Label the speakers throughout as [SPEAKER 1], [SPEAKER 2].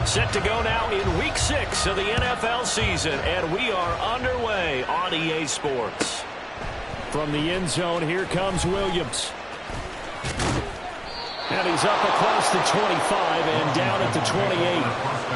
[SPEAKER 1] Set to go now in Week 6 of the NFL season, and we are underway on EA Sports.
[SPEAKER 2] From the end zone, here comes Williams. And he's up across the 25 and down at the 28.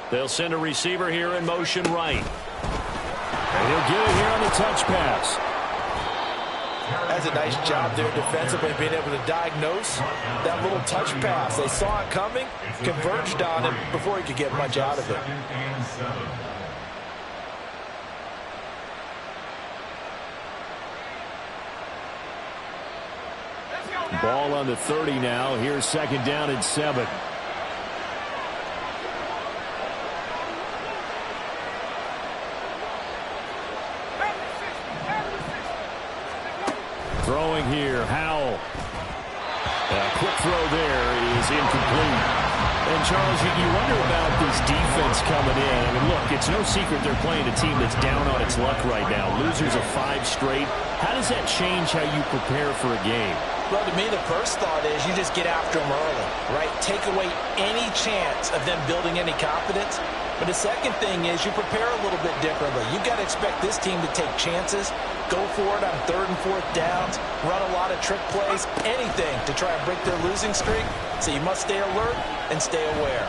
[SPEAKER 1] They'll send a receiver here in motion right.
[SPEAKER 2] And he'll get it here on the touch pass.
[SPEAKER 3] That's a nice job there defensively, being able to diagnose that little touch pass. They saw it coming, converged on it before he could get much out of it.
[SPEAKER 2] Ball on the 30 now. Here's second down and 7. Throwing here, Howell. A quick throw there is incomplete. And, Charles, you wonder about this defense coming in. I mean, look, it's no secret they're playing a team that's down on its luck right now. Losers of 5 straight. How does that change how you prepare for a game?
[SPEAKER 3] Well, to me, the first thought is you just get after them early, right? Take away any chance of them building any confidence. But the second thing is you prepare a little bit differently. You've got to expect this team to take chances, go for it on 3rd and 4th downs, run a lot of trick plays, anything to try and break their losing streak. So you must stay alert and stay aware.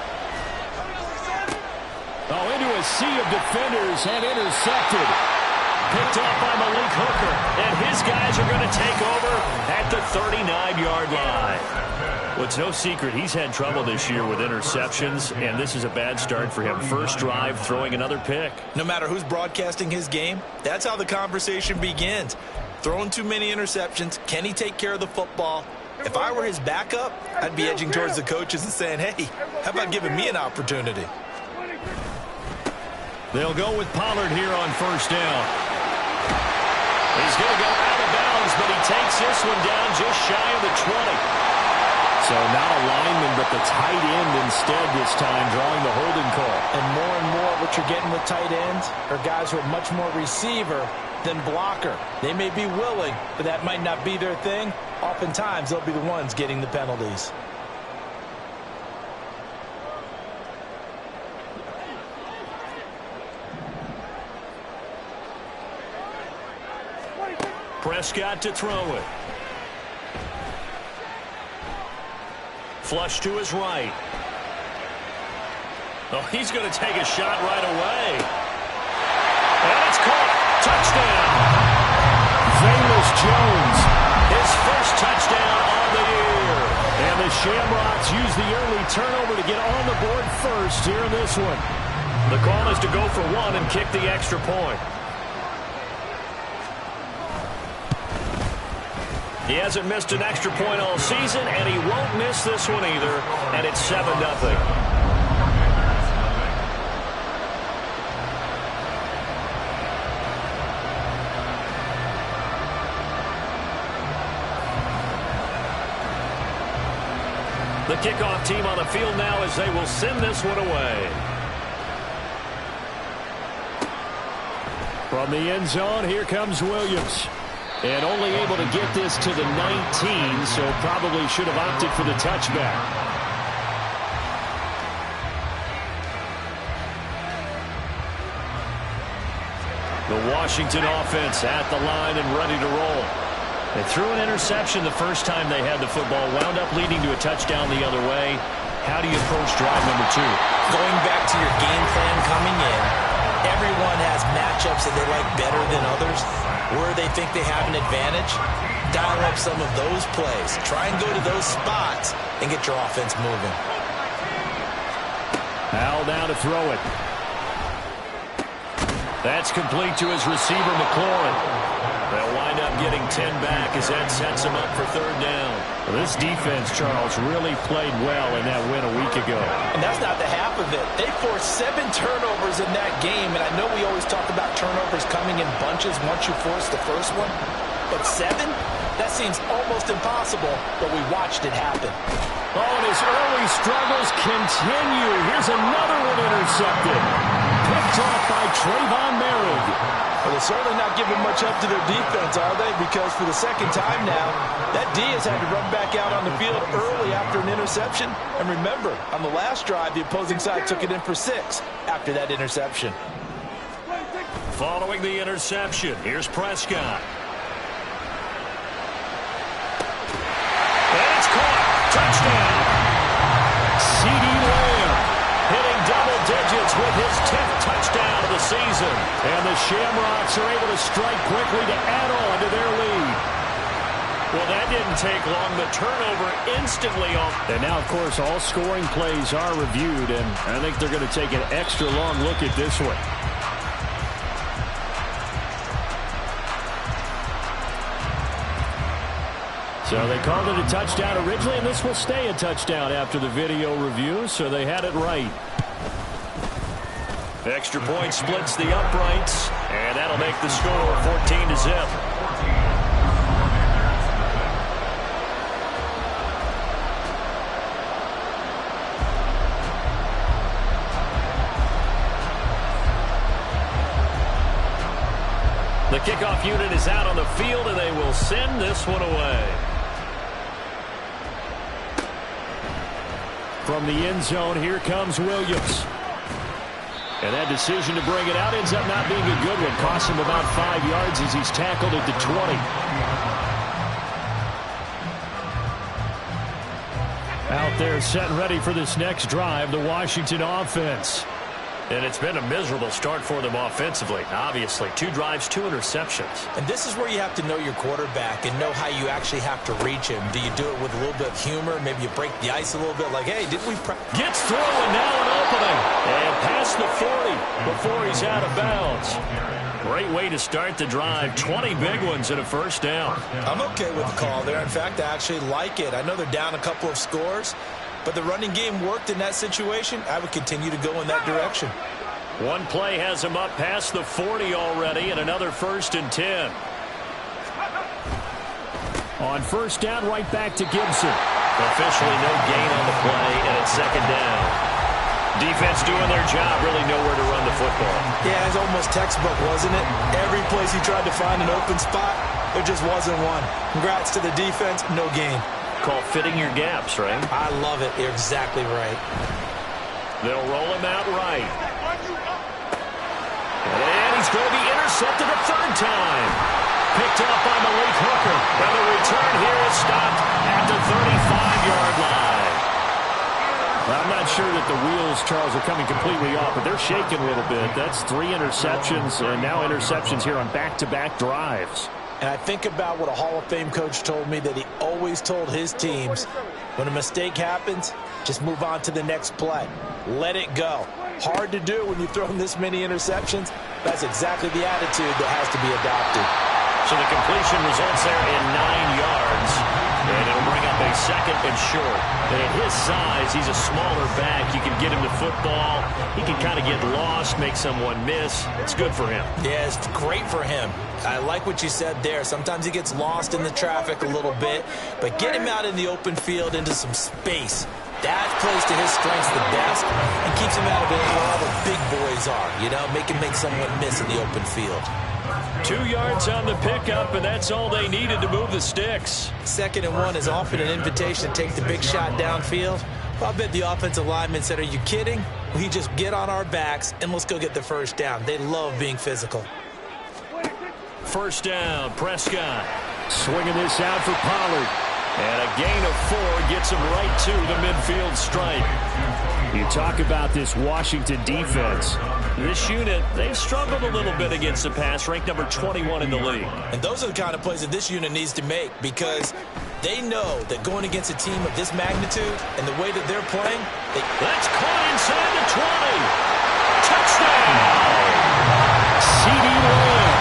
[SPEAKER 2] Oh, into a sea of defenders and intercepted. Picked off by Malik Hooker, and his guys are going to take over at the 39-yard line.
[SPEAKER 1] Well, it's no secret he's had trouble this year with interceptions, and this is a bad start for him. First drive, throwing another pick.
[SPEAKER 3] No matter who's broadcasting his game, that's how the conversation begins. Throwing too many interceptions, can he take care of the football? If I were his backup, I'd be edging towards the coaches and saying, hey, how about giving me an opportunity?
[SPEAKER 2] They'll go with Pollard here on first down.
[SPEAKER 1] He's going to go out of bounds, but he takes this one down just shy of the 20.
[SPEAKER 2] So not a lineman, but the tight end instead this time, drawing the holding call.
[SPEAKER 3] And more what you're getting with tight ends are guys who are much more receiver than blocker. They may be willing, but that might not be their thing. Oftentimes, they'll be the ones getting the penalties.
[SPEAKER 1] Prescott to throw it. Flush to his right. Oh, he's going to take a shot right away. And it's caught. Touchdown.
[SPEAKER 2] Velus Jones.
[SPEAKER 1] His first touchdown on the year.
[SPEAKER 2] And the Shamrocks use the early turnover to get on the board first here in this one.
[SPEAKER 1] The call is to go for 1 and kick the extra point. He hasn't missed an extra point all season, and he won't miss this one either, and it's 7-0. The kickoff team on the field now as they will send this one away.
[SPEAKER 2] From the end zone, here comes Williams. And only able to get this to the 19, so probably should have opted for the touchback. The Washington offense at the line and ready to roll. They threw an interception the first time they had the football, wound up leading to a touchdown the other way. How do you approach drive number 2?
[SPEAKER 3] Going back to your game plan coming in, everyone has matchups that they like better than others. Where they think they have an advantage, dial up some of those plays. Try and go to those spots and get your offense moving.
[SPEAKER 2] Howell down to throw it. That's complete to his receiver, McLaurin.
[SPEAKER 1] They'll wind up getting 10 back as that sets them up for third down.
[SPEAKER 2] Well, this defense, Charles, really played well in that win a week ago.
[SPEAKER 3] And that's not the half of it. They forced 7 turnovers in that game, and I know we always talk about turnovers coming in bunches once you force the first one, but 7? That seems almost impossible, but we watched it happen.
[SPEAKER 2] Oh, and his early struggles continue. Here's another one intercepted. Picked off by Trayvon Merritt.
[SPEAKER 3] Well, they're certainly not giving much up to their defense, are they? Because for the second time now, that D has had to run back out on the field early after an interception. And remember, on the last drive, the opposing side took it in for 6 after that interception.
[SPEAKER 1] Following the interception, here's Prescott. And it's caught. Touchdown. CeeDee Lamb hitting double digits with his 10th touchdown of the season.
[SPEAKER 2] And the Shamrocks are able to strike quickly to add on to their lead.
[SPEAKER 1] Well, that didn't take long. The turnover instantly off.
[SPEAKER 2] And now, of course, all scoring plays are reviewed, and I think they're going to take an extra long look at this one. So they called it a touchdown originally, and this will stay a touchdown after the video review, so they had it right.
[SPEAKER 1] Extra point splits the uprights, and that'll make the score 14-0. The kickoff unit is out on the field, and they will send this one away.
[SPEAKER 2] From the end zone, here comes Williams. And that decision to bring it out ends up not being a good one. Costs him about 5 yards as he's tackled at the 20. Out there set and ready for this next drive, the Washington offense.
[SPEAKER 1] And it's been a miserable start for them offensively. Obviously, 2 drives, 2 interceptions.
[SPEAKER 3] And this is where you have to know your quarterback and know how you actually have to reach him. Do you do it with a little bit of humor? Maybe you break the ice a little bit like, hey, didn't we
[SPEAKER 1] gets through, and now an opening. And past the 40 before he's out of bounds. Great way to start the drive. 20 big ones and a first down.
[SPEAKER 3] I'm okay with the call there. In fact, I actually like it. I know they're down a couple of scores, but the running game worked in that situation. I would continue to go in that direction.
[SPEAKER 1] One play has him up past the 40 already, and another 1st and 10.
[SPEAKER 2] On first down, right back to Gibson.
[SPEAKER 1] Officially no gain on the play, and it's 2nd down. Defense doing their job, really nowhere to run the football.
[SPEAKER 3] Yeah, it's almost textbook, wasn't it? Every place he tried to find an open spot, there just wasn't one. Congrats to the defense, no gain.
[SPEAKER 1] Call fitting your gaps, right?
[SPEAKER 3] I love it. You're exactly right.
[SPEAKER 1] They'll roll him out right. And he's going to be intercepted a 3rd time. Picked up by Malik Hooker. And the return here is stopped at the 35-yard line.
[SPEAKER 2] Well, I'm not sure that the wheels, Charles, are coming completely off, but they're shaking a little bit. That's 3 interceptions, and now interceptions here on back-to-back drives.
[SPEAKER 3] And I think about what a Hall of Fame coach told me that he always told his teams, when a mistake happens, just move on to the next play. Let it go. Hard to do when you throw in this many interceptions. That's exactly the attitude that has to be adopted.
[SPEAKER 1] So the completion results there in 9 yards. And it'll bring up a 2nd and short. And at his size, he's a smaller back. You can get him to football. He can kind of get lost, make someone miss. It's good for him.
[SPEAKER 3] Yeah, it's great for him. I like what you said there. Sometimes he gets lost in the traffic a little bit. But get him out in the open field into some space. That plays to his strengths the best and keeps him out of it where all the big boys are. You know, make someone miss in the open field.
[SPEAKER 1] 2 yards on the pickup, and that's all they needed to move the sticks.
[SPEAKER 3] 2nd and 1 is often an invitation to take the big shot downfield. Well, I bet the offensive lineman said, are you kidding? We just get on our backs, and let's go get the 1st down. They love being physical.
[SPEAKER 1] 1st down, Prescott.
[SPEAKER 2] Swinging this out for Pollard.
[SPEAKER 1] And a gain of 4 gets him right to the midfield stripe.
[SPEAKER 2] You talk about this Washington defense.
[SPEAKER 1] This unit, they've struggled a little bit against the pass, ranked number 21 in the league.
[SPEAKER 3] And those are the kind of plays that this unit needs to make because they know that going against a team of this magnitude and the way that they're playing,
[SPEAKER 1] that's caught inside the 20. Touchdown!
[SPEAKER 2] CeeDee Lamb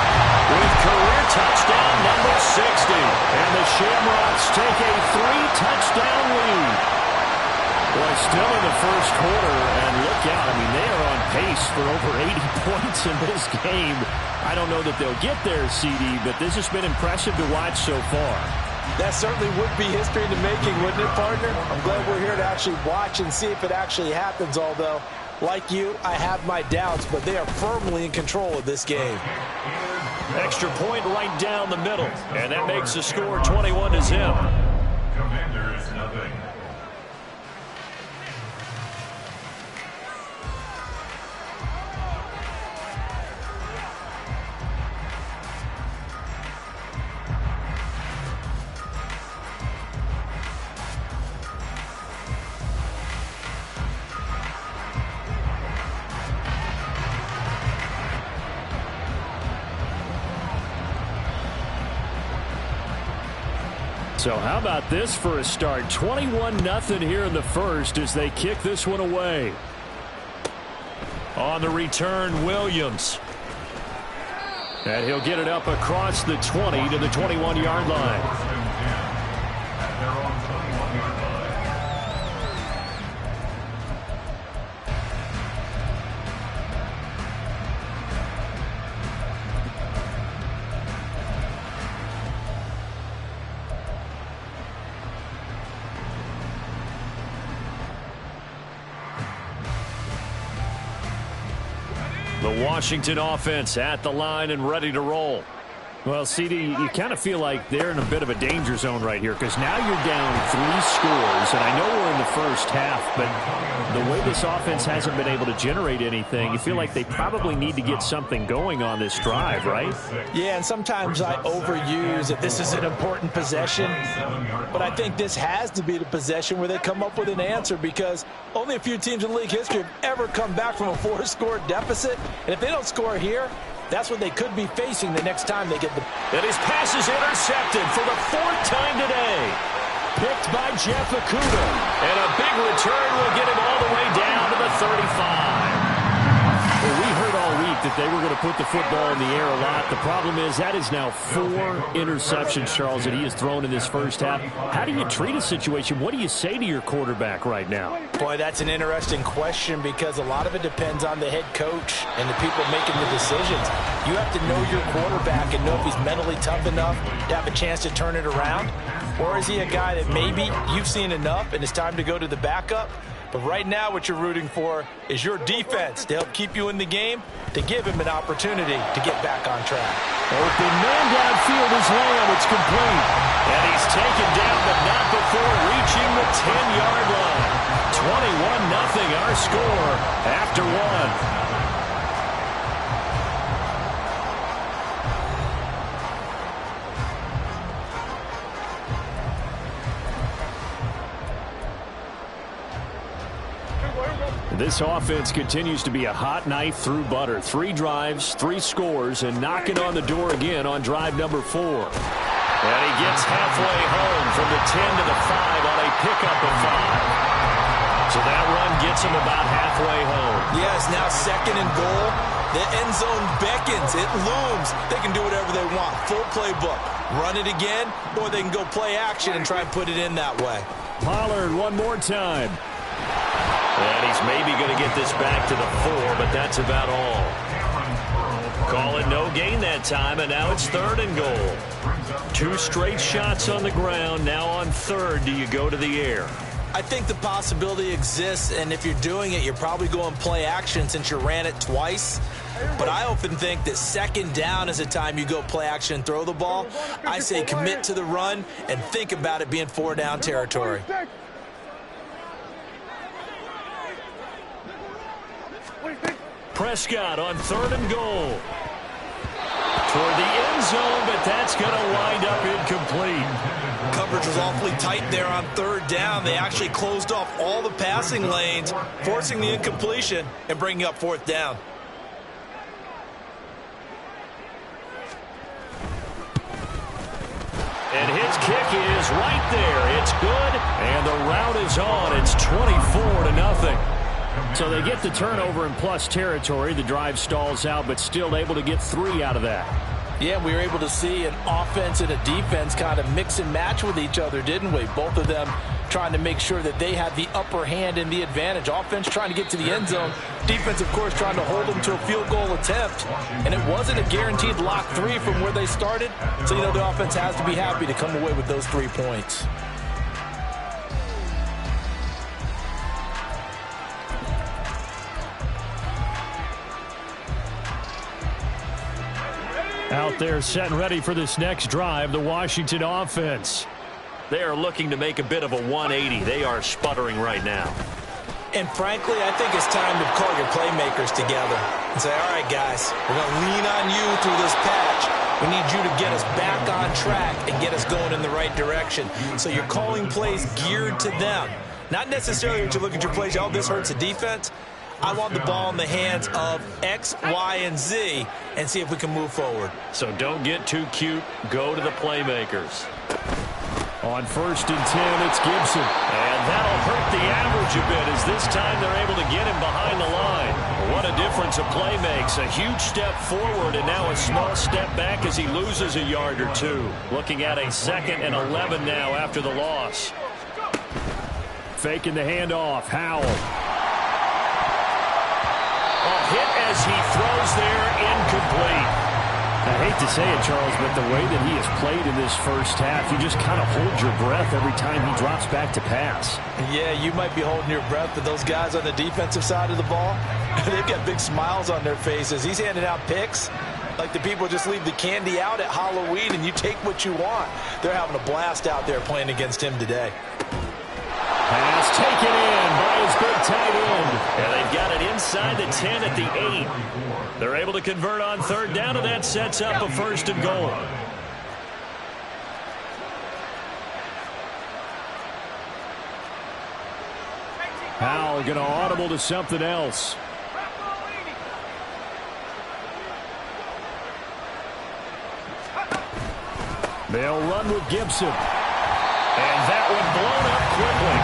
[SPEAKER 1] with career touchdown
[SPEAKER 2] Shamrocks take a 3-touchdown lead. Well, still in the first quarter, and look out. I mean, they are on pace for over 80 points in this game. I don't know that they'll get there, CD, but this has been impressive to watch so far.
[SPEAKER 3] That certainly would be history in the making, wouldn't it, partner? I'm glad we're here to actually watch and see if it actually happens, although, like you, I have my doubts, but they are firmly in control of this game.
[SPEAKER 1] Extra point right down the middle, and that makes the score 21-0.
[SPEAKER 4] Commanders, nothing.
[SPEAKER 2] So how about this for a start? 21-0 here in the first as they kick this one away.
[SPEAKER 1] On the return, Williams. And he'll get it up across the 20 to the 21-yard line. The Washington offense at the line and ready to roll.
[SPEAKER 2] Well, CD, you kind of feel like they're in a bit of a danger zone right here because now you're down 3 scores, and I know we're in the first half, but the way this offense hasn't been able to generate anything, you feel like they probably need to get something going on this drive, right?
[SPEAKER 3] Yeah, and sometimes I overuse that this is an important possession, but I think this has to be the possession where they come up with an answer because only a few teams in league history have ever come back from a 4-score deficit, and if they don't score here, that's what they could be facing the next time they get the...
[SPEAKER 1] And his pass is intercepted for the 4th time today. Picked by Jeff Okuda. And a big return will get him all the way down to the 35.
[SPEAKER 2] Well, we heard all week that they were going to put the football in the air a lot. The problem is that is now 4 interceptions, Charles, that he has thrown in this first half. How do you treat a situation? What do you say to your quarterback right now?
[SPEAKER 3] Boy, that's an interesting question because a lot of it depends on the head coach and the people making the decisions. You have to know your quarterback and know if he's mentally tough enough to have a chance to turn it around. Or is he a guy that maybe you've seen enough and it's time to go to the backup? But right now what you're rooting for is your defense to help keep you in the game, to give him an opportunity to get back on track.
[SPEAKER 2] Open man downfield is Lamb. It's complete.
[SPEAKER 1] And he's taken down, but not before reaching the 10-yard line. 21-0 our score after 1.
[SPEAKER 2] This offense continues to be a hot knife through butter. 3 drives, 3 scores, and knocking on the door again on drive number 4.
[SPEAKER 1] And he gets halfway home from the 10 to the 5 on a pickup of 5. So that run gets him about halfway home.
[SPEAKER 3] Yes, now 2nd and goal. The end zone beckons. It looms. They can do whatever they want. Full playbook. Run it again, or they can go play action and try and put it in that way.
[SPEAKER 2] Pollard one more time.
[SPEAKER 1] And he's maybe going to get this back to the 4, but that's about all. Call it no gain that time, and now it's 3rd and goal. 2 straight shots on the ground. Now on 3rd, do you go to the air?
[SPEAKER 3] I think the possibility exists, and if you're doing it, you're probably going play action since you ran it twice. But I often think that 2nd down is the time you go play action and throw the ball. I say commit to the run and think about it being 4-down territory.
[SPEAKER 1] Prescott on 3rd and goal. Toward the end zone, but that's going to wind up incomplete.
[SPEAKER 3] Coverage was awfully tight there on 3rd down. They actually closed off all the passing lanes, forcing the incompletion and bringing up 4th down.
[SPEAKER 1] And his kick is right there. It's good, and the route is on. It's 24-0.
[SPEAKER 2] So they get the turnover in plus territory. The drive stalls out, but still able to get 3 out of that.
[SPEAKER 3] Yeah, we were able to see an offense and a defense kind of mix and match with each other, didn't we? Both of them trying to make sure that they had the upper hand and the advantage. Offense trying to get to the end zone. Defense, of course, trying to hold them to a field goal attempt. And it wasn't a guaranteed lock 3 from where they started. So, you know, the offense has to be happy to come away with those 3 points.
[SPEAKER 2] Out there set and ready for this next drive, the Washington offense.
[SPEAKER 1] They are looking to make a bit of a 180. They are sputtering right now.
[SPEAKER 3] And frankly, I think it's time to call your playmakers together and say, all right, guys, we're going to lean on you through this patch. We need you to get us back on track and get us going in the right direction. So you're calling plays geared to them. Not necessarily that you look at your plays, oh, this hurts the defense. I want the ball in the hands of X, Y, and Z and see if we can move forward.
[SPEAKER 1] So don't get too cute. Go to the playmakers.
[SPEAKER 2] On 1st and 10, it's Gibson.
[SPEAKER 1] And that'll hurt the average a bit as this time they're able to get him behind the line. What a difference a play makes. A huge step forward and now a small step back as he loses a yard or 2. Looking at a 2nd and 11 now after the loss.
[SPEAKER 2] Faking the handoff. Howell.
[SPEAKER 1] A hit as he throws there, incomplete.
[SPEAKER 2] I hate to say it, Charles, but the way that he has played in this first half, you just kind of hold your breath every time he drops back to pass.
[SPEAKER 3] Yeah, you might be holding your breath, but those guys on the defensive side of the ball, they've got big smiles on their faces. He's handing out picks like the people just leave the candy out at Halloween and you take what you want. They're having a blast out there playing against him today.
[SPEAKER 2] Pass taken in by his big tight end.
[SPEAKER 1] And they've got it inside the 10 at the 8. They're able to convert on 3rd down, and that sets up a 1st and goal.
[SPEAKER 2] Howell going to audible to something else. They'll run with Gibson.
[SPEAKER 1] And that one blown up quickly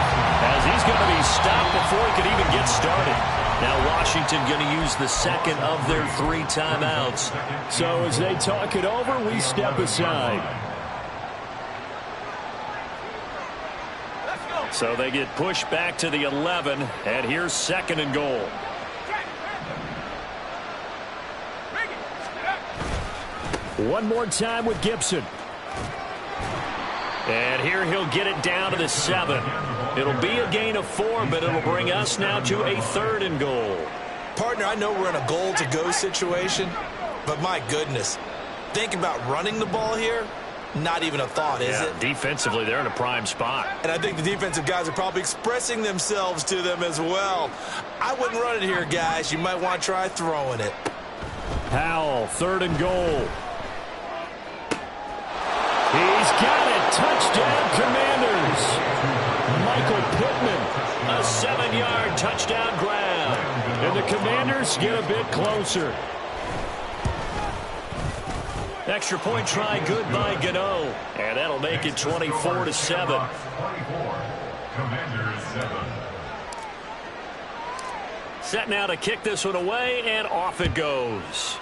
[SPEAKER 1] as he's going to be stopped before he could even get started. Now Washington going to use the 2nd of their 3 timeouts.
[SPEAKER 2] So as they talk it over, we step aside.
[SPEAKER 1] So they get pushed back to the 11, and here's 2nd and goal.
[SPEAKER 2] One more time with Gibson.
[SPEAKER 1] And here he'll get it down to the 7. It'll be a gain of 4, but it'll bring us now to a 3rd and goal.
[SPEAKER 3] Partner, I know we're in a goal-to-go situation, but my goodness, think about running the ball here. Not even a thought, is it?
[SPEAKER 1] Defensively, they're in a prime spot.
[SPEAKER 3] And I think the defensive guys are probably expressing themselves to them as well. I wouldn't run it here, guys. You might want to try throwing it.
[SPEAKER 2] Howell, 3rd and goal. He's got it. Touchdown, Commanders. Michael Pittman.
[SPEAKER 1] A 7-yard touchdown grab.
[SPEAKER 2] And the Commanders get a bit closer.
[SPEAKER 1] Extra point try good by Gano. And that'll make it 24-7.
[SPEAKER 4] 24. Commanders 7.
[SPEAKER 1] Set now to kick this one away, and off it goes.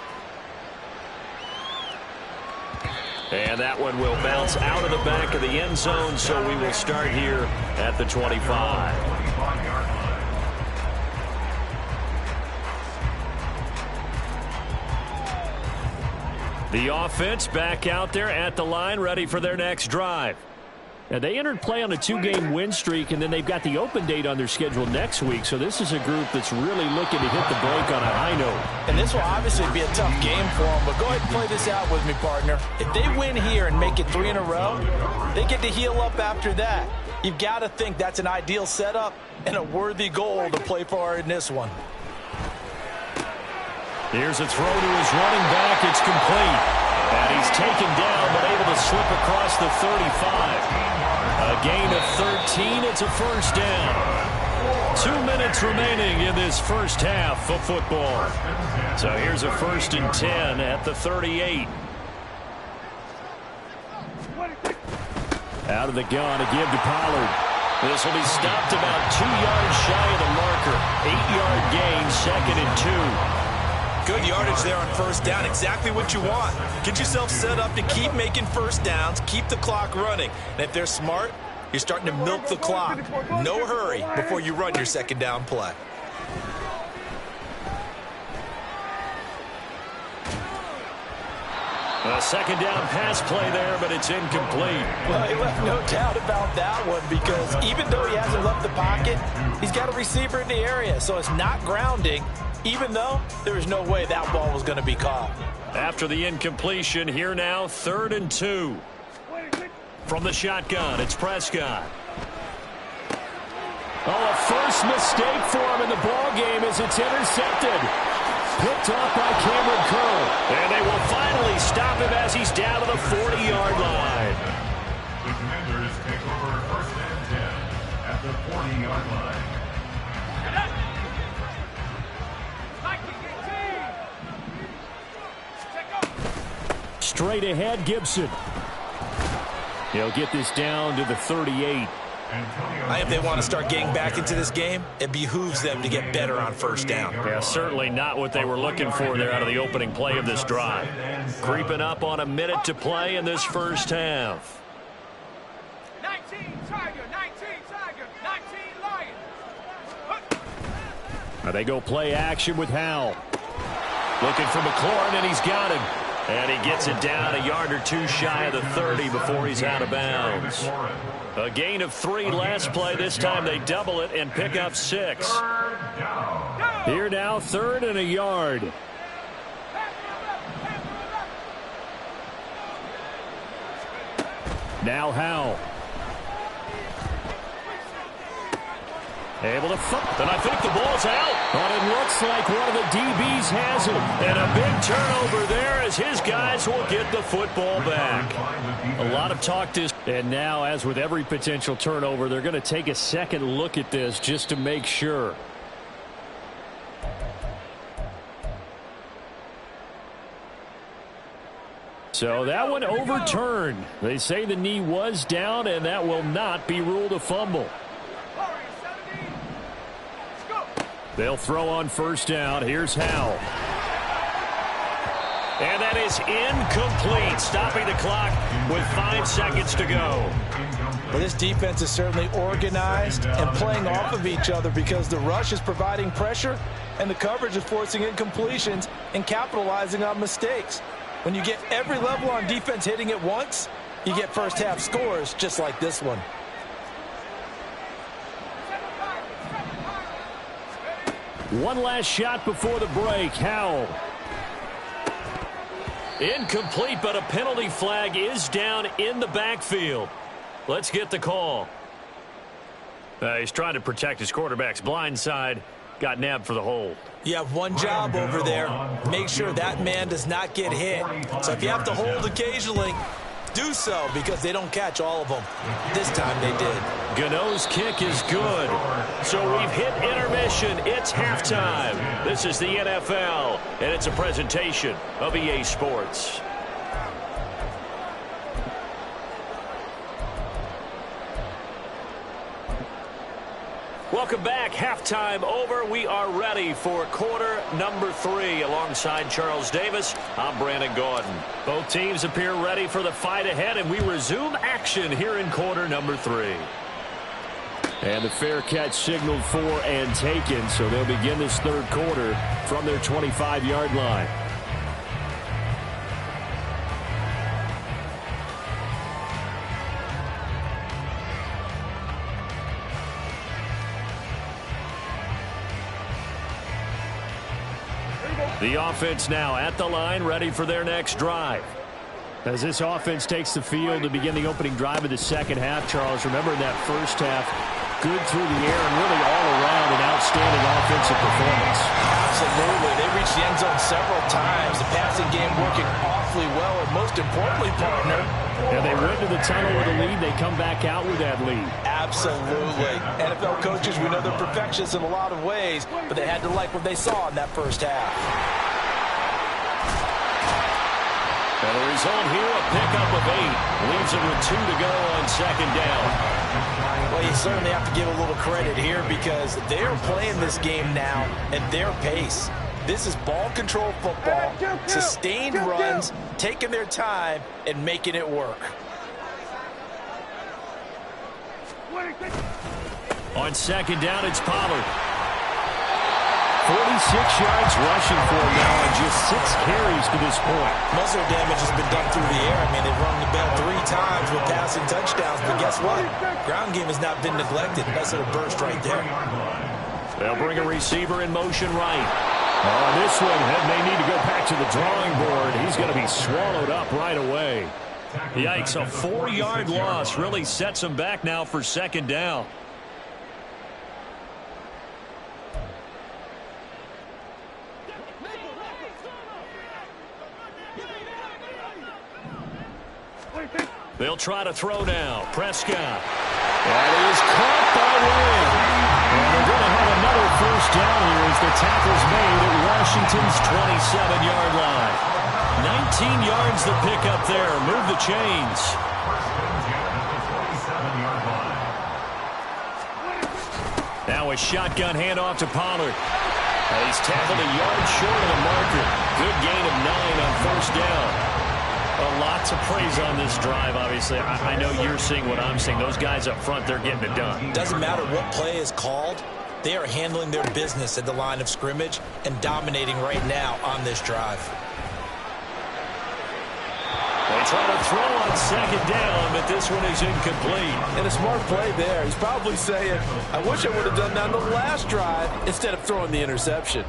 [SPEAKER 1] And that one will bounce out of the back of the end zone, so we will start here at the 25. The offense back out there at the line, ready for their next drive. Now, they entered play on a 2-game win streak, and then they've got the open date on their schedule next week. So this is a group that's really looking to hit the break on a high note.
[SPEAKER 3] And this will obviously be a tough game for them, but go ahead and play this out with me, partner. If they win here and make it 3 in a row, they get to heal up after that. You've got to think that's an ideal setup and a worthy goal to play for in this one.
[SPEAKER 1] Here's a throw to his running back. It's complete. And he's taken down, but able to slip across the 35. A gain of 13. It's a 1st down. 2 minutes remaining in this first half of football. So here's a 1st and 10 at the 38.
[SPEAKER 2] Out of the gun to give to Pollard.
[SPEAKER 1] This will be stopped about 2 yards shy of the marker. 8-yard gain, 2nd and 2.
[SPEAKER 3] Good yardage there on first down. Exactly what you want. Get yourself set up to keep making first downs, keep the clock running. And if they're smart, you're starting to milk the clock. No hurry before you run your second down play.
[SPEAKER 2] A second down pass play there, but it's incomplete.
[SPEAKER 3] Well, he left no doubt about that one because even though he hasn't left the pocket, he's got a receiver in the area, so it's not grounding, even though there is no way that ball was going to be caught.
[SPEAKER 2] After the incompletion, here now, 3rd and 2. From the shotgun, it's Prescott. Oh, a first mistake for him in the ball game as it's intercepted. Picked off by Cameron Curl.
[SPEAKER 1] And they will finally stop him as he's down to the 40-yard line.
[SPEAKER 4] The Commanders take over 1st and 10 at the 40-yard line.
[SPEAKER 2] Straight ahead, Gibson. He'll get this down to the 38.
[SPEAKER 3] If they want to start getting back into this game, it behooves them to get better on first down.
[SPEAKER 1] Yeah, certainly not what they were looking for there out of the opening play of this drive. Creeping up on a minute to play in this first half.
[SPEAKER 5] 19 Tiger, 19 Tiger, 19 Lion.
[SPEAKER 2] They go play action with Howell.
[SPEAKER 1] Looking for McLaurin, and he's got him. And he gets it down a yard or two shy of the 30 before he's out of bounds. A gain of 3 last play. This time they double it and pick up 6.
[SPEAKER 2] Here now, 3rd and a yard. Now Howell. Able to flip.
[SPEAKER 1] And I think the ball's out.
[SPEAKER 2] But it looks like one of the DBs has it.
[SPEAKER 1] And a big turnover there as his guys will get the football back.
[SPEAKER 2] A lot of talk this. And now, as with every potential turnover, they're going to take a second look at this just to make sure. So that one overturned. They say the knee was down, and that will not be ruled a fumble. They'll throw on first down. Here's Howell.
[SPEAKER 1] And that is incomplete, stopping the clock with 5 seconds to go.
[SPEAKER 3] Well, this defense is certainly organized and playing off of each other because the rush is providing pressure and the coverage is forcing incompletions and capitalizing on mistakes. When you get every level on defense hitting at once, you get first half scores just like this one.
[SPEAKER 2] One last shot before the break. Howell.
[SPEAKER 1] Incomplete, but a penalty flag is down in the backfield. Let's get the call. He's trying to protect his quarterback's blind side. Got nabbed for the hold.
[SPEAKER 3] You have one job over there. Make sure that man does not get hit. So if you have to hold occasionally, do so because they don't catch all of them. This time they did.
[SPEAKER 1] Gano's kick is good. So we've hit intermission. It's halftime. This is the NFL, and it's a presentation of EA Sports. Welcome back. Halftime over. We are ready for quarter number 3. Alongside Charles Davis, I'm Brandon Gaudin. Both teams appear ready for the fight ahead, and we resume action here in quarter number 3.
[SPEAKER 2] And the fair catch signaled for and taken, so they'll begin this third quarter from their 25-yard line. The offense now at the line, ready for their next drive. As this offense takes the field to begin the opening drive of the second half, Charles, remember in that first half, good through the air and really all around an outstanding offensive performance.
[SPEAKER 3] Absolutely. They reached the end zone several times. The passing game working awfully well, and most importantly, partner.
[SPEAKER 2] And they went to the tunnel with a lead. They come back out with that lead.
[SPEAKER 3] Absolutely. NFL coaches, we know they're perfectionists in a lot of ways, but they had to like what they saw in that first half.
[SPEAKER 1] And the result here, a pickup of 8. Leaves it with 2 to go on second down.
[SPEAKER 3] Well, you certainly have to give a little credit here because they're playing this game now at their pace. This is ball control football, sustained runs, taking their time, and making it work.
[SPEAKER 2] On second down, it's Pollard. 46 yards rushing for him now and just 6 carries to this point.
[SPEAKER 3] Most of their damage has been done through the air. I mean, they've rung the bell 3 times with passing touchdowns, but guess what? Ground game has not been neglected. Nice little burst right there.
[SPEAKER 2] They'll bring a receiver in motion right. On this one, Head may need to go back to the drawing board. He's going to be swallowed up right away.
[SPEAKER 1] Yikes, a 4-yard loss really sets him back now for second down. They'll try to throw now. Prescott.
[SPEAKER 2] That is caught by Lamb. And they're going to have another first down here as the tackle's made at Washington's 27-yard line. 19 yards the pickup there. Move the chains. Now a shotgun handoff to Pollard. And he's tackled a yard short of the marker. Good gain of 9 on first down.
[SPEAKER 1] A lot to praise on this drive, obviously. I know you're seeing what I'm seeing. Those guys up front, they're getting it done.
[SPEAKER 3] Doesn't matter what play is called. They are handling their business at the line of scrimmage and dominating right now on this drive.
[SPEAKER 1] They try to throw on second down, but this one is incomplete.
[SPEAKER 6] And a smart play there. He's probably saying, I wish I would have done that on the last drive instead of throwing the interception.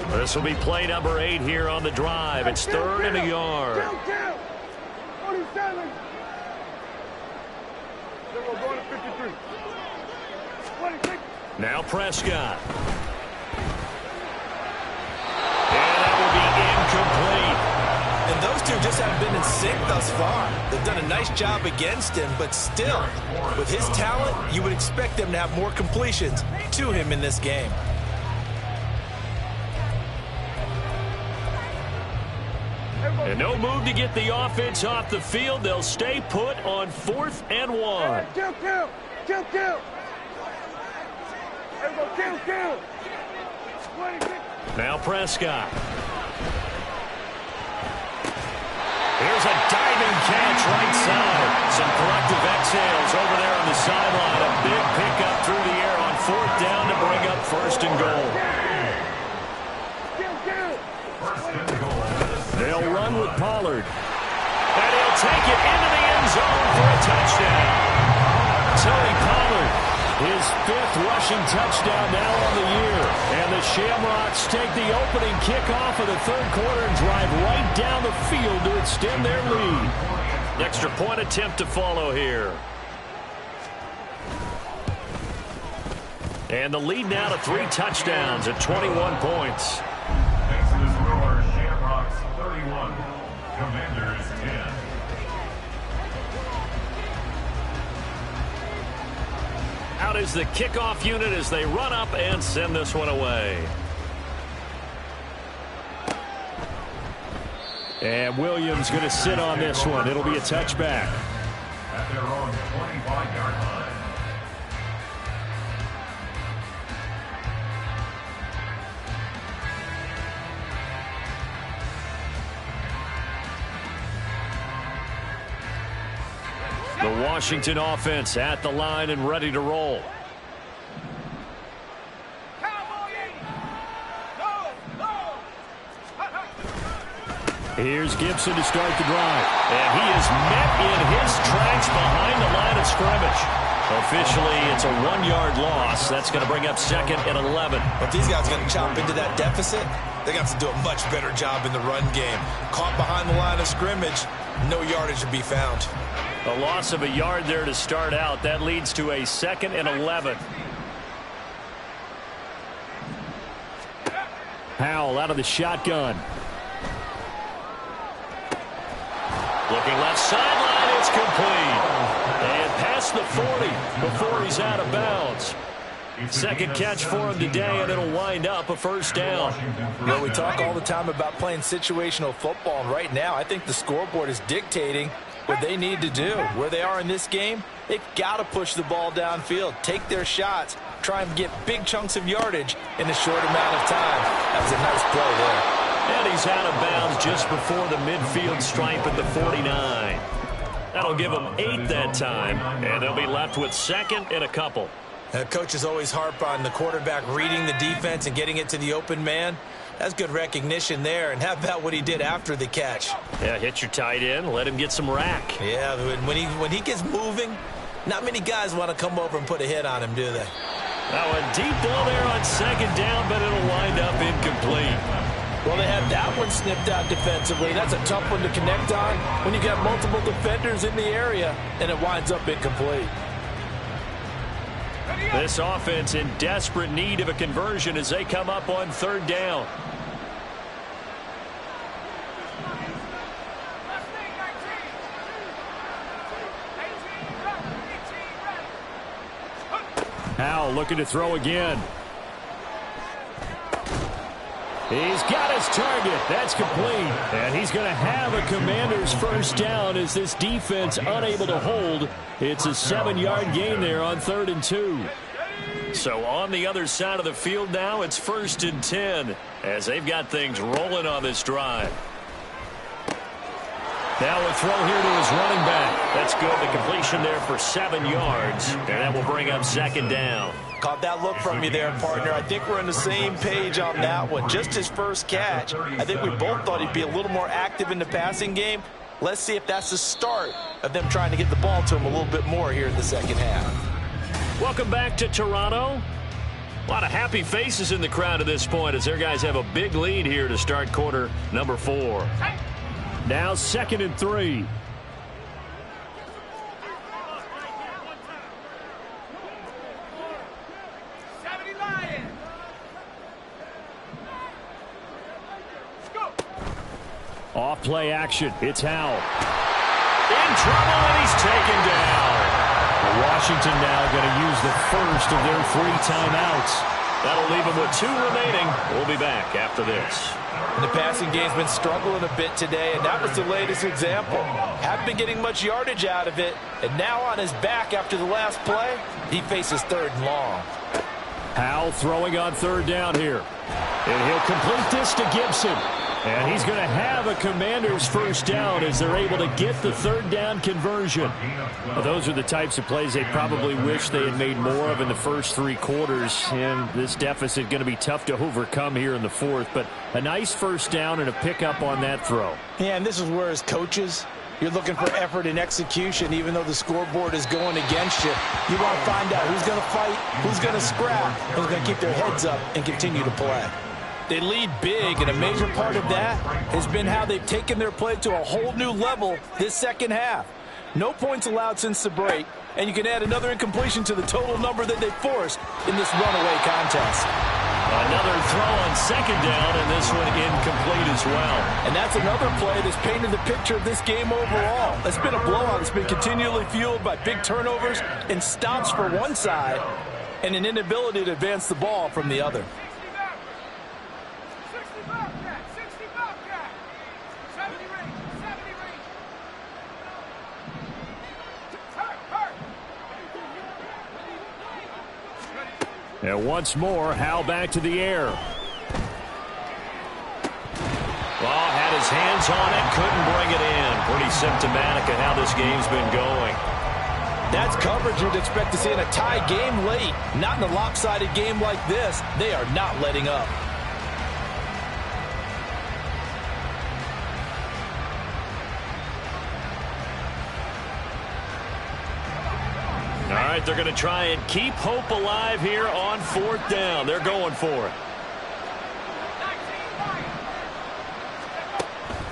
[SPEAKER 1] This will be play number 8 here on the drive. It's 3rd and a yard. Now Prescott. And that will be incomplete.
[SPEAKER 3] And those two just haven't been in sync thus far. They've done a nice job against him, but still, with his talent, you would expect them to have more completions to him in this game.
[SPEAKER 1] And no move to get the offense off the field. They'll stay put on 4th and 1. Now Prescott. Here's a diving catch right side. Some collective exhales over there on the sideline. A big pickup through the air on 4th down to bring up 1st and goal.
[SPEAKER 2] They'll run with Pollard.
[SPEAKER 1] And he'll take it into the end zone for a touchdown. Tony Pollard, his 5th rushing touchdown now on the year. And the Shamrocks take the opening kickoff of the 3rd quarter and drive right down the field to extend their lead. Extra point attempt to follow here. And the lead now to 3 touchdowns at 21 points.
[SPEAKER 4] Thanks to the score, Shamrocks 31, Commanders 10.
[SPEAKER 1] Out is the kickoff unit as they run up and send this one away.
[SPEAKER 2] And Williams going to sit on this one. It'll be a touchback.
[SPEAKER 4] At their own 25-yard line.
[SPEAKER 1] The Washington offense at the line and ready to roll.
[SPEAKER 2] Here's Gibson to start the drive.
[SPEAKER 1] And he is met in his tracks behind the line of scrimmage. Officially, it's a 1-yard loss. That's going to bring up 2nd and 11.
[SPEAKER 3] But these guys are going to chop into that deficit. They got to do a much better job in the run game. Caught behind the line of scrimmage, no yardage to be found.
[SPEAKER 1] A loss of a yard there to start out. That leads to a 2nd and 11.
[SPEAKER 2] Howell out of the shotgun.
[SPEAKER 1] Looking left sideline, it's complete. And past the 40 before he's out of bounds. 2nd catch for him today, and it'll wind up a 1st down.
[SPEAKER 3] Well, we talk all the time about playing situational football, and right now I think the scoreboard is dictating what they need to do. Where they are in this game, they've got to push the ball downfield, take their shots, try and get big chunks of yardage in a short amount of time. That was a nice play there.
[SPEAKER 1] And he's out of bounds just before the midfield stripe at the 49. That'll give them 8 that time, and they'll be left with 2nd and a couple.
[SPEAKER 3] Coaches always harp on the quarterback reading the defense and getting it to the open man. That's good recognition there. And how about what he did after the catch?
[SPEAKER 1] Yeah, hit your tight end, let him get some rack.
[SPEAKER 3] Yeah, when he gets moving, not many guys want to come over and put a hit on him, do they?
[SPEAKER 1] That one deep ball there on 2nd down, but it'll wind up incomplete.
[SPEAKER 3] Well, they had that one snipped out defensively. That's a tough one to connect on when you got multiple defenders in the area, and it winds up incomplete.
[SPEAKER 1] This offense in desperate need of a conversion as they come up on 3rd down.
[SPEAKER 2] Howell looking to throw again. He's got his target. That's complete. And he's going to have a Commanders first down as this defense unable to hold. It's a 7-yard gain there on 3rd and 2.
[SPEAKER 1] So on the other side of the field now, it's 1st and 10 as they've got things rolling on this drive. Now a throw here to his running back. That's good. The completion there for 7 yards. And that will bring up 2nd down.
[SPEAKER 3] Caught that look from you there, partner. I think we're on the same page on that one. Just his first catch. I think we both thought he'd be a little more active in the passing game. Let's see if that's the start of them trying to get the ball to him a little bit more here in the 2nd half.
[SPEAKER 1] Welcome back to Toronto. A lot of happy faces in the crowd at this point as their guys have a big lead here to start quarter number 4.
[SPEAKER 2] Now 2nd and 3. Off play action. It's Howell.
[SPEAKER 1] In trouble, and he's taken down.
[SPEAKER 2] Washington now going to use the first of their 3 timeouts.
[SPEAKER 1] That'll leave them with 2 remaining. We'll be back after this.
[SPEAKER 3] And the passing game's been struggling a bit today, and that was the latest example. Haven't been getting much yardage out of it, and now on his back after the last play, he faces 3rd and long.
[SPEAKER 2] Howell throwing on 3rd down here. And he'll complete this to Gibson. And he's going to have a Commanders first down as they're able to get the 3rd down conversion. Well, those are the types of plays they probably wish they had made more of in the first 3 quarters. And this deficit going to be tough to overcome here in the 4th. But a nice first down and a pickup on that throw.
[SPEAKER 3] Yeah, and this is where as coaches, you're looking for effort and execution even though the scoreboard is going against you. You want to find out who's going to fight, who's going to scrap, who's going to keep their heads up and continue to play. They lead big, and a major part of that has been how they've taken their play to a whole new level this 2nd half. No points allowed since the break, and you can add another incompletion to the total number that they forced in this runaway contest.
[SPEAKER 1] Another throw on 2nd down, and this one incomplete as well.
[SPEAKER 3] And that's another play that's painted the picture of this game overall. It's been a blowout. It's been continually fueled by big turnovers and stops for one side and an inability to advance the ball from the other.
[SPEAKER 2] And once more, Howell back to the air.
[SPEAKER 1] Well, had his hands on it, couldn't bring it in. Pretty symptomatic of how this game's been going.
[SPEAKER 3] That's coverage you'd expect to see in a tie game late. Not in a lopsided game like this. They are not letting up.
[SPEAKER 1] All right, they're going to try and keep hope alive here on 4th down. They're going for it.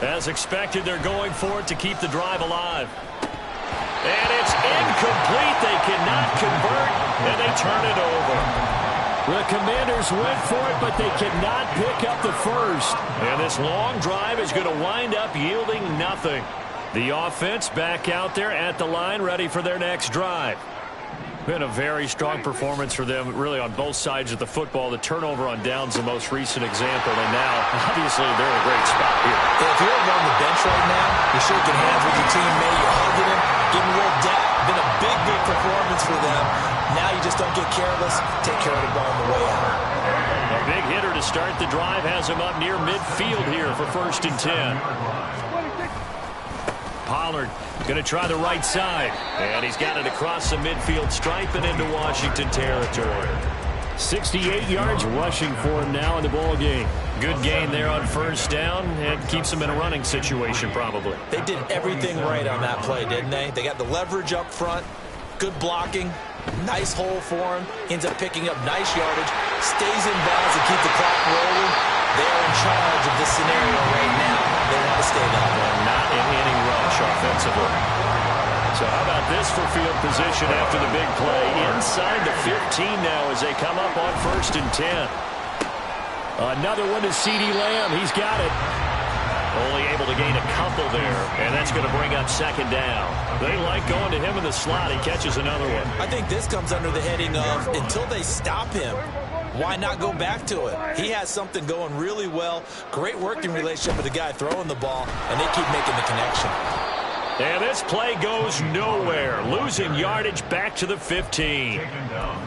[SPEAKER 1] As expected, they're going for it to keep the drive alive. And it's incomplete. They cannot convert, and they turn it over.
[SPEAKER 2] The Commanders went for it, but they cannot pick up the first.
[SPEAKER 1] And this long drive is going to wind up yielding nothing. The offense back out there at the line, ready for their next drive.
[SPEAKER 2] Been a very strong performance for them, really, on both sides of the football. The turnover on downs, the most recent example, and now, obviously, they're in a great spot here.
[SPEAKER 3] If you're on the bench right now, you're shaking hands with your teammate, you're hugging him, giving him a little dap. Been a big, big performance for them. Now you just don't get careless. Take care of the ball on the way out.
[SPEAKER 2] A big hitter to start the drive has him up near midfield here for 1st and 10. Pollard going to try the right side. And he's got it across the midfield stripe and into Washington territory. 68 yards rushing for him now in the ball game. Good gain there on 1st down and keeps him in a running situation probably.
[SPEAKER 3] They did everything right on that play, didn't they? They got the leverage up front, good blocking, nice hole for him, ends up picking up nice yardage, stays in bounds to keep the clock rolling. They're in charge of this scenario right now. They want to stay that way.
[SPEAKER 2] Not in any rush offensively. So how about this for field position after the big play? Inside the 15 now as they come up on 1st and 10. Another one to CeeDee Lamb. He's got it. Only able to gain a couple there, and that's going to bring up 2nd down. They like going to him in the slot. He catches another one.
[SPEAKER 3] I think this comes under the heading of until they stop him, why not go back to it? He has something going really well. Great working relationship with the guy throwing the ball, and they keep making the connection.
[SPEAKER 2] And this play goes nowhere. Losing yardage back to the 15.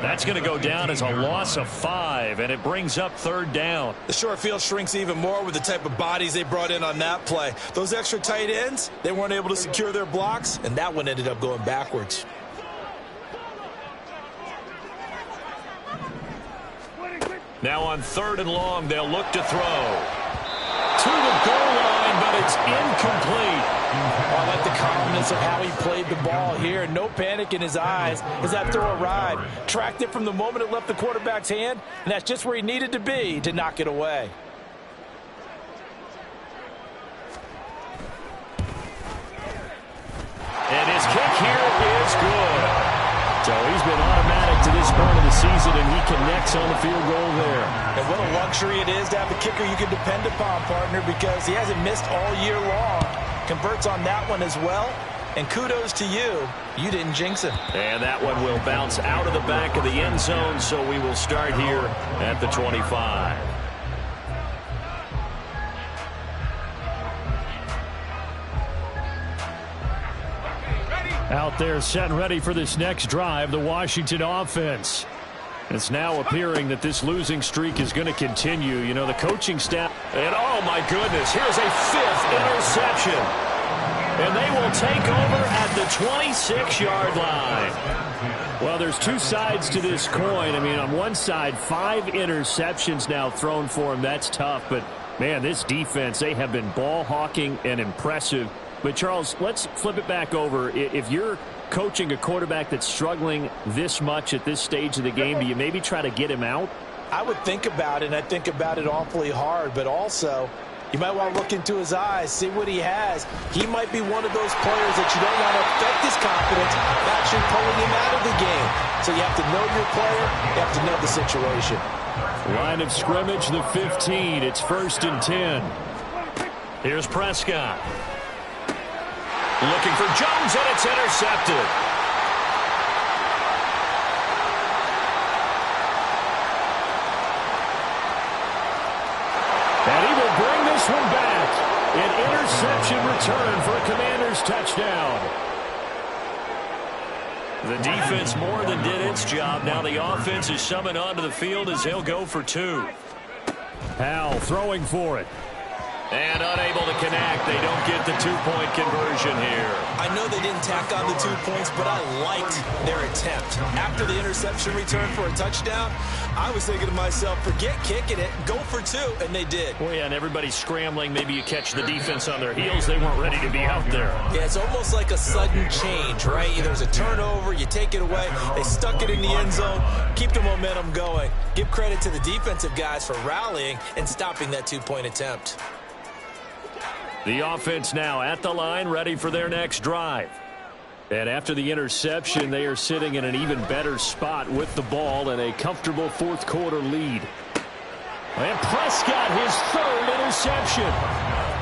[SPEAKER 2] That's going to go down as a loss of 5, and it brings up 3rd down.
[SPEAKER 3] The short field shrinks even more with the type of bodies they brought in on that play. Those extra tight ends, they weren't able to secure their blocks, and that one ended up going backwards.
[SPEAKER 2] Now on 3rd and long, they'll look to throw. To the goal line, but it's incomplete.
[SPEAKER 3] I like the calmness of how he played the ball here. No panic in his eyes as that throw arrived. Tracked it from the moment it left the quarterback's hand, and that's just where he needed to be to knock it away.
[SPEAKER 2] And his kick here is good. So he's been automatic to this point of the season, and he connects on the field goal there.
[SPEAKER 3] And what a luxury it is to have a kicker you can depend upon, partner, because he hasn't missed all year long. Converts on that one as well. And kudos to you. You didn't jinx him.
[SPEAKER 2] And that one will bounce out of the back of the end zone, so we will start here at the 25. Out there set and ready for this next drive, the Washington offense. It's now appearing that this losing streak is going to continue. You know, the coaching staff. And oh my goodness, here's a 5th interception. And they will take over at the 26-yard line. Well, there's two sides to this coin. I mean, on one side, 5 interceptions now thrown for him. That's tough. But, man, this defense, they have been ball hawking and impressive. But, Charles, let's flip it back over. If you're coaching a quarterback that's struggling this much at this stage of the game, do you maybe try to get him out?
[SPEAKER 3] I would think about it, and I think about it awfully hard. But also, you might want to look into his eyes, see what he has. He might be one of those players that you don't want to affect his confidence by actually pulling him out of the game. So you have to know your player. You have to know the situation.
[SPEAKER 2] Line of scrimmage, the 15. It's 1st and 10. Here's Prescott. Looking for Jones, and it's intercepted. And he will bring this one back. An interception return for a Commanders touchdown. The defense more than did its job. Now the offense is summoned onto the field as they'll go for 2. Howell throwing for it. And unable to connect. They don't get the 2-point conversion here.
[SPEAKER 3] I know they didn't tack on the 2 points, but I liked their attempt. After the interception return for a touchdown, I was thinking to myself, forget kicking it, go for 2, and they did.
[SPEAKER 2] Well, yeah, and everybody's scrambling. Maybe you catch the defense on their heels. They weren't ready to be out there.
[SPEAKER 3] Yeah, it's almost like a sudden change, right? There's a turnover, you take it away, they stuck it in the end zone, keep the momentum going. Give credit to the defensive guys for rallying and stopping that 2-point attempt.
[SPEAKER 2] The offense now at the line, ready for their next drive. And after the interception, they are sitting in an even better spot with the ball and a comfortable 4th-quarter lead. And Prescott, his 3rd interception.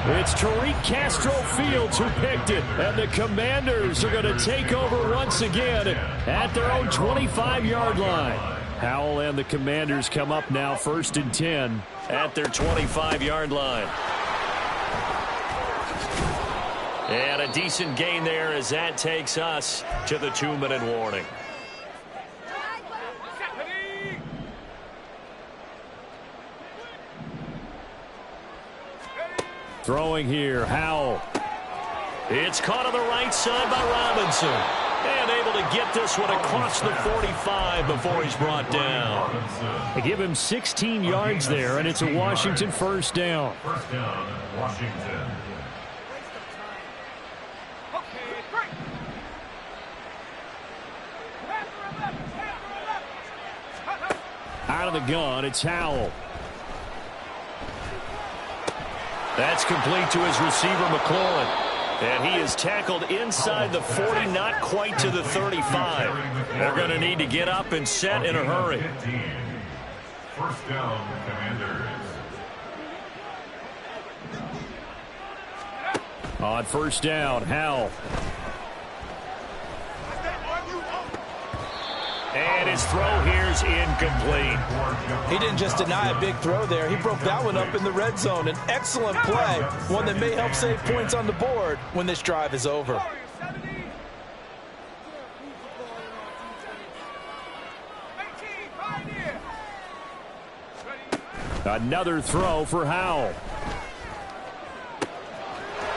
[SPEAKER 2] It's Tariq Castro-Fields who picked it, and the Commanders are going to take over once again at their own 25-yard line. Howell and the Commanders come up now 1st and 10
[SPEAKER 1] at their 25-yard line. And a decent gain there as that takes us to the 2-minute warning.
[SPEAKER 2] Throwing here, Howell.
[SPEAKER 1] It's caught on the right side by Robinson. And able to get this one across the 45 before he's brought down.
[SPEAKER 2] They give him 16 yards there, and it's a Washington first down.
[SPEAKER 4] First down, Washington.
[SPEAKER 2] Out of the gun, it's Howell.
[SPEAKER 1] That's complete to his receiver, McLaurin. And he is tackled inside the 40, not quite to the 35. They're going to need to get up and set in a hurry.
[SPEAKER 4] First down, Commanders.
[SPEAKER 2] On first down, Howell.
[SPEAKER 1] And his throw here is incomplete.
[SPEAKER 3] He didn't just deny a big throw there. He broke that one up in the red zone. An excellent play, one that may help save points on the board when this drive is over.
[SPEAKER 2] Another throw for Howell.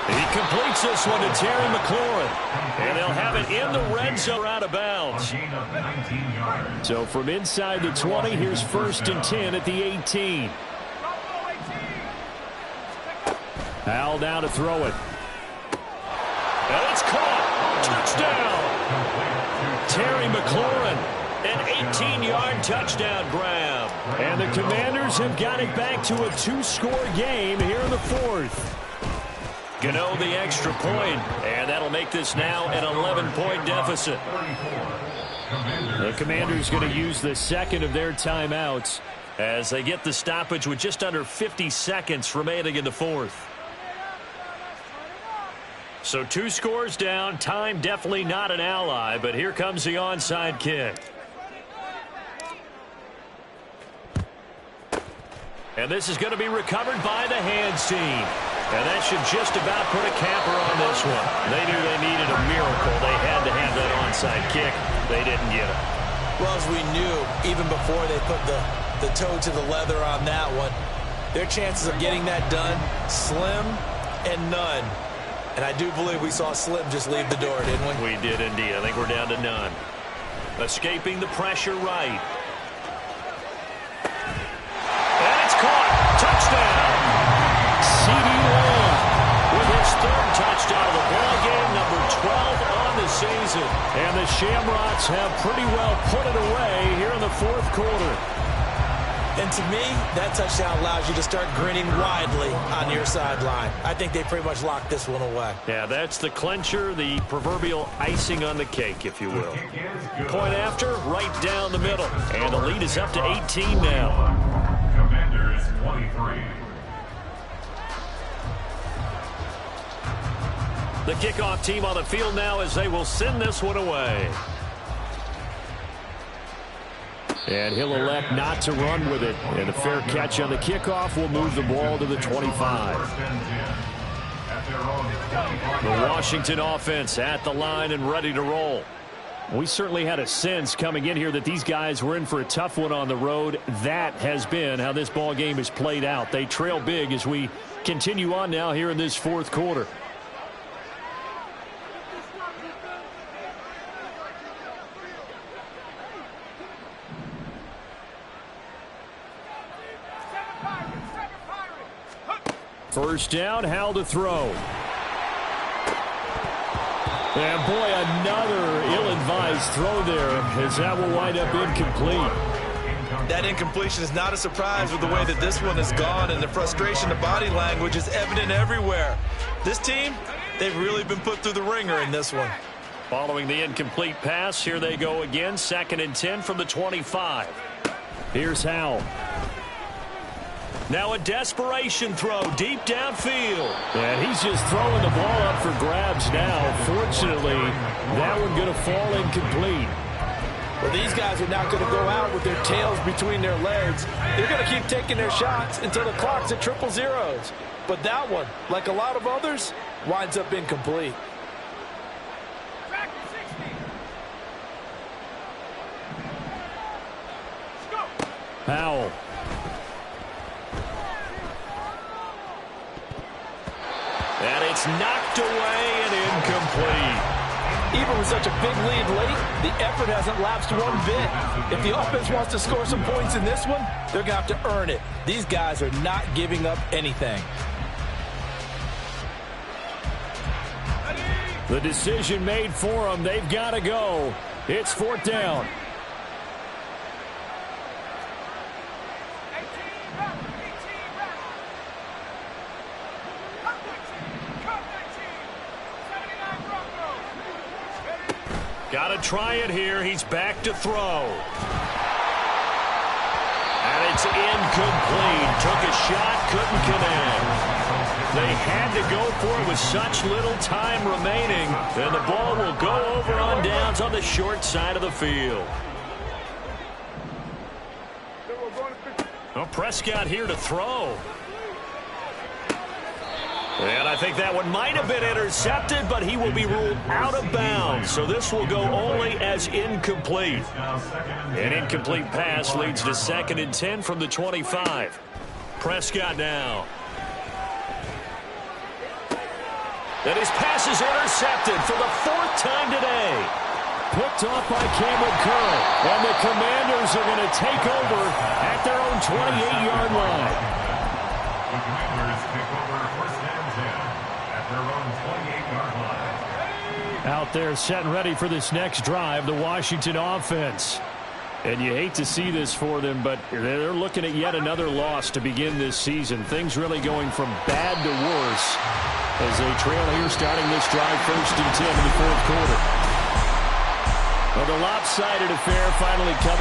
[SPEAKER 1] He completes this one to Terry McLaurin. And they'll have it in the red zone out of bounds.
[SPEAKER 2] So from inside the 20, here's 1st and 10 at the 18. Howell down to throw it.
[SPEAKER 1] And it's caught. Touchdown. Terry McLaurin. An 18-yard touchdown grab.
[SPEAKER 2] And the Commanders have got it back to a 2-score game here in the 4th.
[SPEAKER 1] Gano the extra point, and that'll make this now an 11-point deficit.
[SPEAKER 2] The Commanders going to use the second of their timeouts
[SPEAKER 1] as they get the stoppage with just under 50 seconds remaining in the 4th. So 2 scores down, time definitely not an ally, but here comes the onside kick. And this is going to be recovered by the hands team. And that should just about put a capper on this one. They knew they needed a miracle. They had to have that onside kick. They didn't get it.
[SPEAKER 3] Well, as we knew, even before they put the toe to the leather on that one, their chances of getting that done, slim and none. And I do believe we saw Slim just leave the door, didn't we?
[SPEAKER 1] We did indeed. I think we're down to none. Escaping the pressure right. And it's caught. Touchdown. C.D. Lamb with his 3rd touchdown of the ball game, number 12 on the season.
[SPEAKER 2] And the Shamrocks have pretty well put it away here in the 4th quarter.
[SPEAKER 3] And to me, that touchdown allows you to start grinning widely on your sideline. I think they pretty much locked this one away.
[SPEAKER 1] Yeah, that's the clincher, the proverbial icing on the cake, if you will. Point after, right down the middle. And the lead is up to 18 now.
[SPEAKER 4] Commanders 23.
[SPEAKER 1] The kickoff team on the field now as they will send this one away.
[SPEAKER 2] And he'll elect not to run with it. And a fair catch on the kickoff will move the ball to the 25.
[SPEAKER 1] The Washington offense at the line and ready to roll.
[SPEAKER 2] We certainly had a sense coming in here that these guys were in for a tough one on the road. That has been how this ball game is played out. They trail big as we continue on now here in this 4th quarter. First down, Howell to throw. And boy, another ill-advised throw there as that will wind up incomplete.
[SPEAKER 3] That incompletion is not a surprise with the way that this one has gone, and the frustration, the body language is evident everywhere. This team, they've really been put through the ringer in this one.
[SPEAKER 1] Following the incomplete pass, here they go again, 2nd and 10 from the 25.
[SPEAKER 2] Here's Howell.
[SPEAKER 1] Now a desperation throw deep downfield.
[SPEAKER 2] And he's just throwing the ball up for grabs now. Fortunately, that one going to fall incomplete.
[SPEAKER 6] Well, these guys are not going to go out with their tails between their legs. They're going to keep taking their shots until the clock's at triple zeros. But that one, like a lot of others, winds up incomplete.
[SPEAKER 5] Back to 60. Let's go.
[SPEAKER 2] Howell.
[SPEAKER 1] And it's knocked away and incomplete.
[SPEAKER 6] Even with such a big lead late, the effort hasn't lapsed one bit. If the offense wants to score some points in this one, they're going to have to earn it. These guys are not giving up anything.
[SPEAKER 2] The decision made for them. They've got to go. It's 4th down.
[SPEAKER 5] 18 back. 18 back. Cut 19. Cut 19. 79 Broncos.
[SPEAKER 1] Got to try it here. He's back to throw. And it's incomplete. Took a shot, couldn't connect. They had to go for it with such little time remaining. And the ball will go over on downs on the short side of the field. Well, Prescott here to throw. And I think that one might have been intercepted, but he will be ruled out of bounds. So this will go only as incomplete. An incomplete pass leads to 2nd and 10 from the 25. Prescott now. And his pass is intercepted for the 4th time today.
[SPEAKER 2] Picked off by Cameron Curl. And the Commanders are going to take over at their own 28-yard line.
[SPEAKER 4] The Commanders take over 1st and 10 at their own 28-yard line.
[SPEAKER 2] Out there set and ready for this next drive, the Washington offense. And you hate to see this for them, but they're looking at yet another loss to begin this season. Things really going from bad to worse as they trail here starting this drive 1st and 10 in the 4th quarter. Well, the lopsided affair finally coming.